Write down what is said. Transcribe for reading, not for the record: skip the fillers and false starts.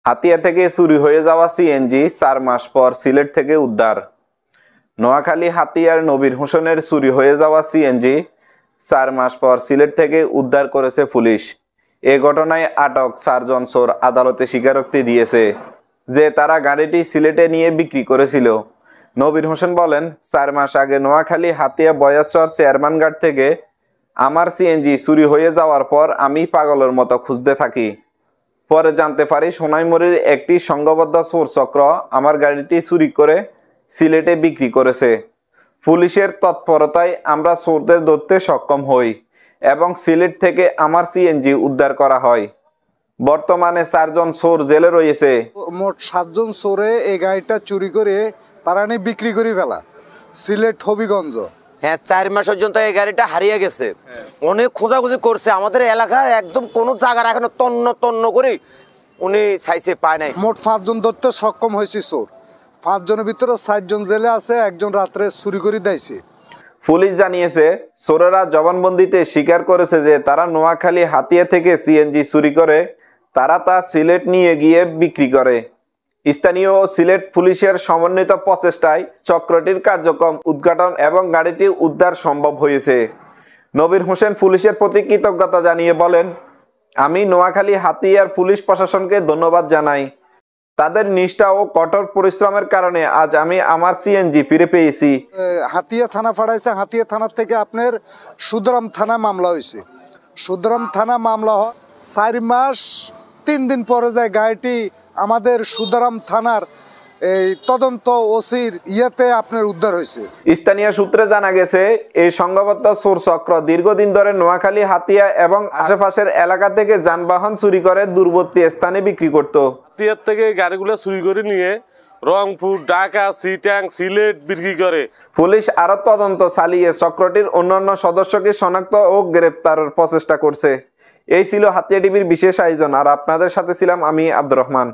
হাতিয়া থেকে চুরি হয়ে যাওয়া সিএনজি 4 মাস পর সিলেট থেকে উদ্ধার। নোয়াখালী হাতিয়ার নবীর হোসেনের চুরি হয়ে যাওয়া সিএনজি 4 মাস পর সিলেট থেকে উদ্ধার করেছে পুলিশ। এ ঘটনায় আটক 4 জন চোর আদালতে স্বীকারোক্তি দিয়েছে যে তারা গাড়িটি সিলেটে নিয়ে বিক্রি করেছিল। নবীর হোসেন বলেন, 4 মাস আগে নোয়াখালী হাতিয়া বয়াচর চেয়ারম্যানঘাট থেকে আমার সিএনজি চুরি হয়ে যাওয়ার পর আমি পাগলের মতো খুঁজতে থাকি। পরে জানতে পারি সোনাইমুড়ির একটি সংঘবদ্ধ চোর চক্র আমার গাড়িটি চুরি করে সিলেটে বিক্রি করেছে। পুলিশের তৎপরতায় আমরা চোরদের ধরতে সক্ষম হই এবং সিলেট থেকে আমার সিএনজি উদ্ধার করা হয়। বর্তমানে 4 জন চোর জেলে রয়েছে। মোট 7 জন চোরে এই গাড়িটা চুরি করে তারা নিয়ে বিক্রি করে ফেলা সিলেট হবিগঞ্জ। হ্যাঁ, 4 মাস পর্যন্ত এই গাড়িটা হারিয়ে গেছে। অনেক খোঁজাখুঁজি করছে, আমাদের এলাকায় একদম কোনো জায়গা এখনো তন্ন তন্ন করে উনি চাইছে, পায় নাই। মোট 5 জন ধরতে সক্ষম হয়েছে চোর। 5 জনের ভিতরে 4 জন জেলে আছে, একজন রাত্রে চুরি করে দিয়েছে। পুলিশ জানিয়েছে, চোরেরা জবানবন্দিতে স্বীকার করেছে যে তারা নোয়াখালী হাতিয়া থেকে সিএনজি চুরি করে তারা তা সিলেট নিয়ে গিয়ে বিক্রি করে। স্থানীয় সিলেট পুলিশের সমন্বিত প্রচেষ্টায় চক্রটির কার্যক্রম উদ্ঘাটন এবং গাড়িটি উদ্ধার সম্ভব হয়েছে। নবীর হোসেন পুলিশের প্রতি কৃতজ্ঞতা জানিয়ে বলেন, আমি নোয়াখালী হাতিয়ার পুলিশ প্রশাসনকে ধন্যবাদ জানাই। তাদের নিষ্ঠা ও কঠোর পরিশ্রমের কারণে আজ আমি আমার সিএনজি ফিরে পেয়েছি। হাতিয়া থানা ফাড়াইছে, হাতিয়া থানা থেকে আপনার সুদরাম থানা মামলা হয়েছে। সুদরাম থানা মামলা 4 মাস 3 দিন পরে যায় গাড়িটি আমাদের সুদরাম থানার এই তদন্ত ওসির ইয়েতে আপনার উদ্ধার হয়েছে। স্থানীয় সূত্রে জানা গেছে, এই সংঘবদ্ধ চোর চক্র দীর্ঘদিন ধরে নোয়াখালী হাতিয়া এবং আশেপাশের এলাকা থেকে যানবাহন চুরি করে দূরবর্তী স্থানে বিক্রি করত। হাতিয়ার থেকে গাড়িগুলো চুরি করে নিয়ে রংপুর, ঢাকা, চিটাং, সিলেট বিক্রি করে। পুলিশ আরো তদন্ত চালিয়ে চক্রটির অন্যান্য সদস্যকে শনাক্ত ও গ্রেপ্তারের প্রচেষ্টা করছে। এই ছিল হাতিয়া টিভির বিশেষ আয়োজন, আর আপনাদের সাথে ছিলাম আমি আব্দুর রহমান।